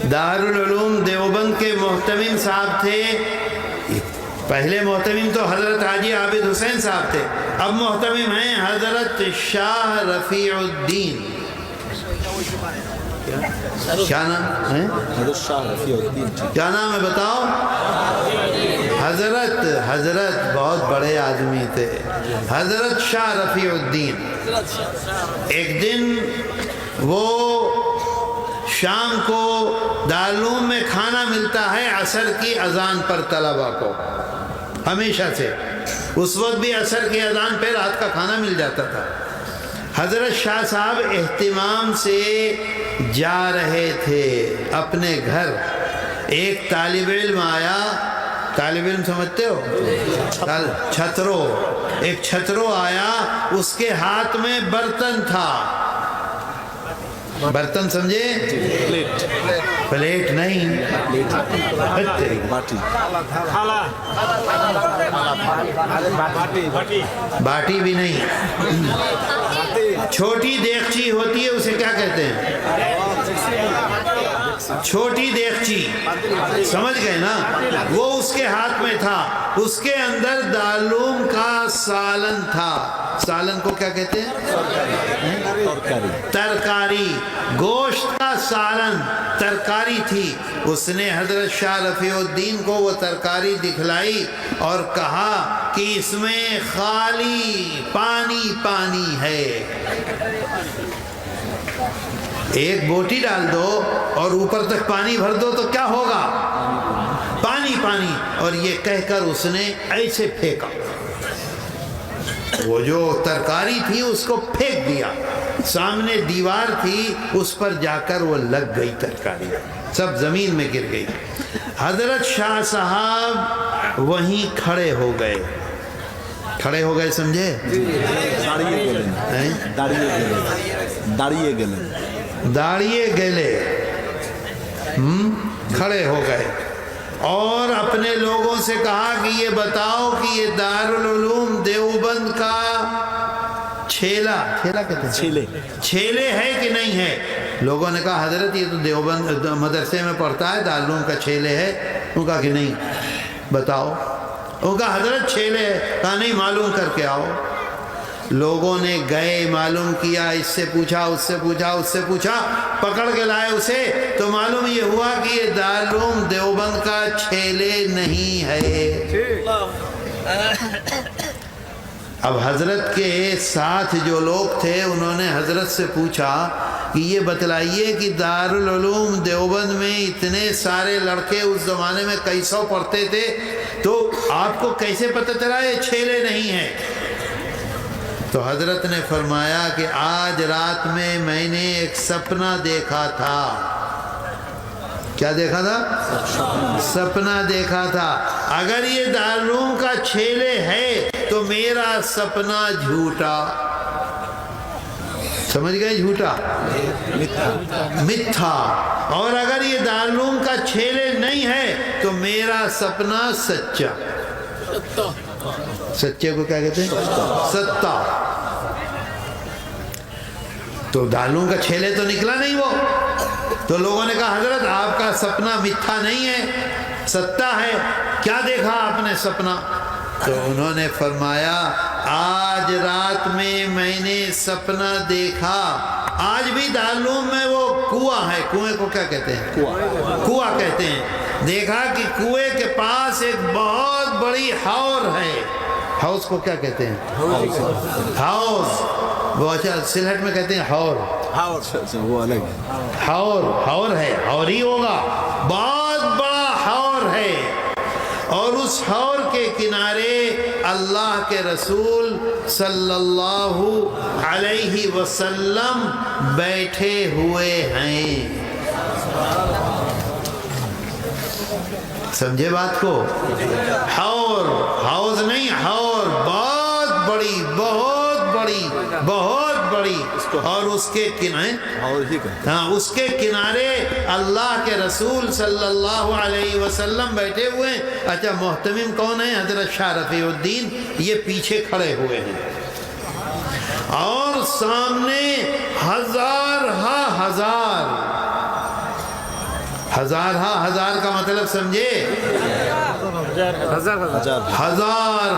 دارul ulum Deoband کے محتمم صاحب تھے. پہلے محتمم تو حضرت حاجی عابد حسین صاحب تھے، اب محتمم ہیں حضرت شاہ رفیع الدین. کیا نام ہے؟ حضرت شاہ رفیع الدین. کیا نام ہے بتاؤ؟ حضرت بہت بڑے آدمی تھے، حضرت شاہ رفیع الدین. ایک دن وہ شام کو دارالعلوم میں کھانا ملتا ہے عصر کی اذان پر طلبہ کو، ہمیشہ سے اس وقت بھی عصر کی اذان پہ رات کا کھانا مل جاتا تھا. حضرت شاہ صاحب اہتمام سے جا رہے تھے اپنے گھر. ایک طالب علم آیا، طالب علم سمجھتے ہو؟ چھترو. ایک چھترو آیا، اس کے ہاتھ میں برتن تھا. برتن سمجھے؟ پلیٹ نہیں، باٹی بھی نہیں، چھوٹی دیگچی ہوتی ہے، اسے کیا کہتے ہیں؟ چھوٹی دیگچی، سمجھ گئے نا؟ وہ اس کے ہاتھ میں تھا. اس کے اندر دارالعلوم کا سالن تھا. سالن کو کیا کہتے ہیں؟ ترکاری. گوشت کا سالن، ترکاری تھی. اس نے حضرت شاہ رفیع الدین کو وہ ترکاری دکھلائی اور کہا کہ اس میں خالی پانی پانی ہے. ایک بوٹی ڈال دو اور اوپر تک پانی بھر دو تو کیا ہوگا؟ پانی پانی. اور یہ کہہ کر اس نے ایسے پھینکا. وہ جو ترکاری تھی اس کو پھینک دیا. سامنے دیوار تھی، اس پر جا کر وہ لگ گئی ترکاری، سب زمین میں گر گئی. حضرت شاہ صاحب وہیں کھڑے ہو گئے. کھڑے ہو گئے سمجھے؟ داڑیے گلے کھڑے ہو گئے اور اپنے لوگوں سے کہا کہ یہ بتاؤ کہ یہ دارالعلوم دیوبند کا چھیلا کہتے ہیں، چھیلے ہے کہ نہیں ہے؟ لوگوں نے کہا حضرت یہ تو دیوبند مدرسے میں پڑھتا ہے، دارالعلوم کا چھیلے ہے. انہوں نے کہا کہ نہیں. بتاؤ. انہوں نے کہا حضرت چھیلے ہے. کہا نہیں، معلوم کر کے آؤ. لوگوں نے گئے، معلوم کیا، اس سے پوچھا، اس سے پوچھا، اس سے پوچھا، پکڑ کے لائے اسے. تو معلوم یہ ہوا کہ یہ دارالعلوم دیوبند کا چھیلے نہیں ہے. اب حضرت کے ساتھ جو لوگ تھے انہوں نے حضرت سے پوچھا کہ یہ بتلائیے کہ دارالعلوم دیوبند میں اتنے سارے لڑکے اس زمانے میں کئی سو پڑھتے تھے، تو آپ کو کیسے پتہ چلا یہ چھیلے نہیں ہیں؟ تو حضرت نے فرمایا کہ آج رات میں نے ایک سپنا دیکھا تھا. کیا دیکھا تھا؟ سپنا دیکھا تھا. اگر یہ دارالعلوم کا چھیلے ہے تو میرا سپنا جھوٹا. سمجھ گئے؟ جھوٹا، متھا. اور اگر یہ دارالعلوم کا چھیلے نہیں ہے تو میرا سپنا سچا. سچے کو کیا کہتے ہیں؟ ستا. تو دارالعلوم کا چھیلے تو نکلا نہیں وہ. تو لوگوں نے کہا حضرت آپ کا سپنا متھا نہیں ہے، ستا ہے. کیا دیکھا آپ نے سپنا؟ تو انہوں نے فرمایا آج رات میں نے سپنا دیکھا. آج بھی دارالعلوم میں وہ کنواں ہے. کنویں کو کیا کہتے ہیں؟ کنواں کہتے ہیں. دیکھا کہ کنویں کے پاس ایک بہت بڑی حور ہے. ہاؤس کو کیا کہتے ہیں؟ ہاؤس. وہ اچھا سلہٹ میں کہتے ہیں حور. حور ہے، حور ہی ہوگا. بہت بڑا حور ہے. اور اس حور کے کنارے اللہ کے رسول صلی اللہ علیہ وسلم بیٹھے ہوئے ہیں. سمجھے بات کو؟ حور، ہاؤس نہیں، حور بہت بڑی، بہت بڑی، بہت بڑی. اور اس کے کنارے، ہاں اس کے کنارے اللہ کے رسول صلی اللہ علیہ وسلم بیٹھے ہوئے ہیں. اچھا محتمم کون ہے؟ حضرت شاہ رفیع الدین. یہ پیچھے کھڑے ہوئے ہیں اور سامنے ہزار ہزار کا مطلب سمجھے؟ ہزار ہزار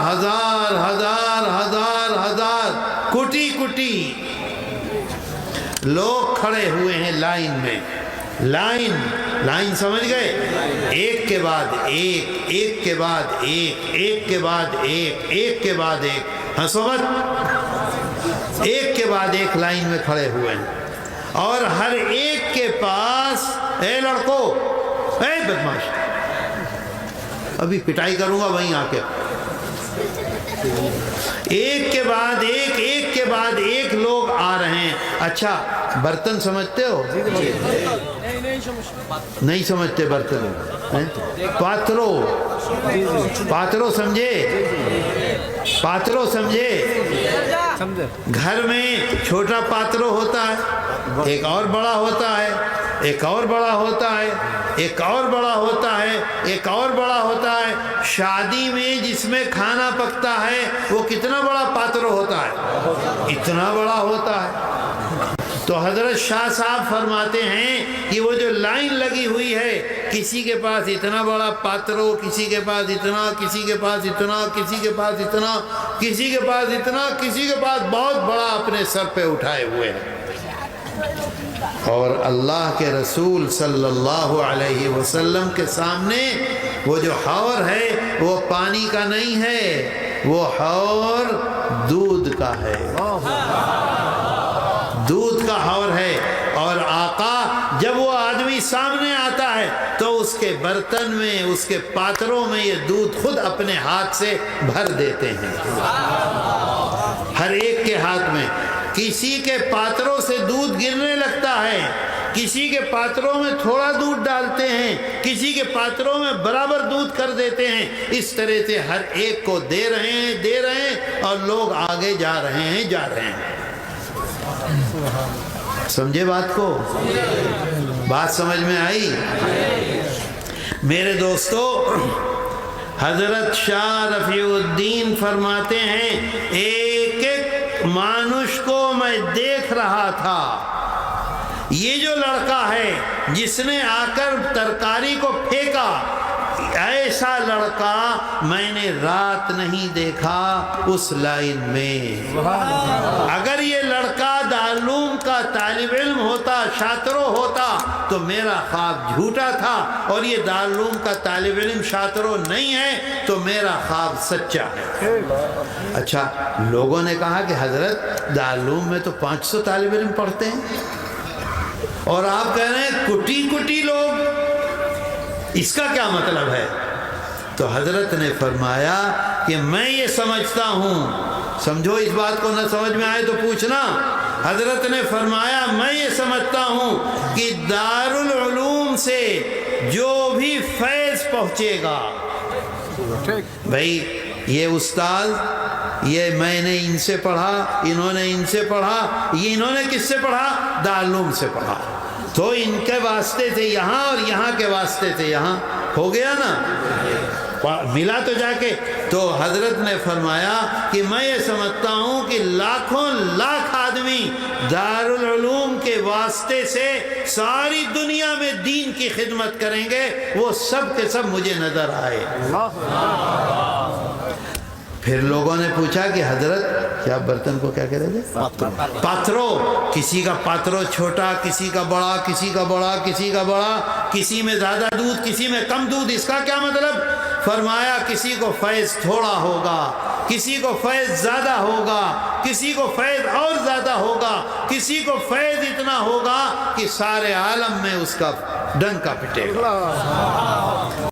ہزار ہزار ہزار کوٹی کوٹی لوگ کھڑے ہوئے ہیں لائن میں. لائن سمجھ گئے؟ ایک کے بعد ایک، ایک کے بعد ایک، ایک کے بعد ایک، ایک کے بعد ایک، ہنسو مت، ایک کے بعد ایک لائن میں کھڑے ہوئے ہیں. اور ہر ایک کے پاس، اے لڑکو، اے بدماش، ابھی پٹائی کروں گا وہیں آ کے. ایک کے بعد ایک، ایک کے بعد ایک لوگ آ رہے ہیں. اچھا برتن سمجھتے ہو؟ نہیں سمجھتے برتن؟ پاترو سمجھے؟ پاترو سمجھے؟ گھر میں چھوٹا پاترو ہوتا ہے، ایک اور بڑا ہوتا ہے، ایک اور بڑا ہوتا ہے، ایک اور بڑا ہوتا ہے، ایک اور بڑا ہوتا ہے. شادی میں جس میں کھانا پکتا ہے وہ کتنا بڑا پاترو ہوتا ہے؟ اتنا بڑا ہوتا ہے. تو حضرت شاہ صاحب فرماتے ہیں کہ وہ جو لائن لگی ہوئی ہے، کسی کے پاس اتنا بڑا پاترو، کسی کے پاس اتنا، کسی کے پاس اتنا، کسی کے پاس اتنا، کسی کے پاس اتنا، کسی کے پاس بہت بڑا اپنے سر پہ اٹھائے ہوئے ہیں. اور اللہ کے رسول صلی اللہ علیہ وسلم کے سامنے وہ جو حور ہے وہ پانی کا نہیں ہے، وہ حور دودھ کا ہے، دودھ کا حور ہے. اور آقا جب وہ آدمی سامنے آتا ہے تو اس کے برتن میں، اس کے پاتروں میں یہ دودھ خود اپنے ہاتھ سے بھر دیتے ہیں، ہر ایک کے ہاتھ میں. کسی کے پاتروں سے دودھ گرنے لگتا ہے، کسی کے پاتروں میں تھوڑا دودھ ڈالتے ہیں، کسی کے پاتروں میں برابر دودھ کر دیتے ہیں. اس طرح سے ہر ایک کو دے رہے ہیں اور لوگ آگے جا رہے ہیں. سمجھے بات کو؟ بات سمجھ میں آئی؟ میرے دوستو، حضرت شاہ رفیع الدین فرماتے ہیں ایک ایک مانوش کو میں دیکھ رہا تھا. یہ جو لڑکا ہے جس نے آ کر ترکاری کو پھینکا، ایسا لڑکا میں نے رات نہیں دیکھا اس لائن میں. اگر یہ لڑکا دارالعلوم کا طالب علم ہوتا، شاطرو ہوتا، تو میرا خواب جھوٹا تھا، اور یہ دارالعلوم کا طالب علم شاطرو نہیں ہے تو میرا خواب سچا ہے. اچھا لوگوں نے کہا کہ حضرت دارالعلوم میں تو 500 طالب علم پڑھتے ہیں اور آپ کہہ رہے ہیں کٹی کٹی لوگ، اس کا کیا مطلب ہے؟ تو حضرت نے فرمایا کہ میں یہ سمجھتا ہوں، سمجھو اس بات کو، نہ سمجھ میں آئے تو پوچھنا. حضرت نے فرمایا میں یہ سمجھتا ہوں کہ دارالعلوم سے جو بھی فیض پہنچے گا، بھائی یہ استاد، یہ میں نے ان سے پڑھا، انہوں نے ان سے پڑھا، یہ انہوں نے کس سے پڑھا؟ دارالعلوم سے پڑھا، تو ان کے واسطے سے یہاں اور یہاں کے واسطے سے یہاں ہو گیا نا، ملا تو جا کے. تو حضرت نے فرمایا کہ میں یہ سمجھتا ہوں کہ لاکھوں لاکھ آدمی دارالعلوم کے واسطے سے ساری دنیا میں دین کی خدمت کریں گے، وہ سب کے سب مجھے نظر آئے. پھر لوگوں نے پوچھا کہ حضرت کیا برتن کو کیا کہہ رہے تھے؟ پاترو. کسی کا پاترو چھوٹا، کسی کا بڑا، کسی کا بڑا، کسی کا بڑا، کسی میں زیادہ دودھ، کسی میں کم دودھ. اس کا کیا مطلب؟ فرمایا کسی کو فیض تھوڑا ہوگا، کسی کو فیض زیادہ ہوگا، کسی کو فیض اور زیادہ ہوگا، کسی کو فیض اتنا ہوگا کہ سارے عالم میں اس کا ڈنکا پٹے گا.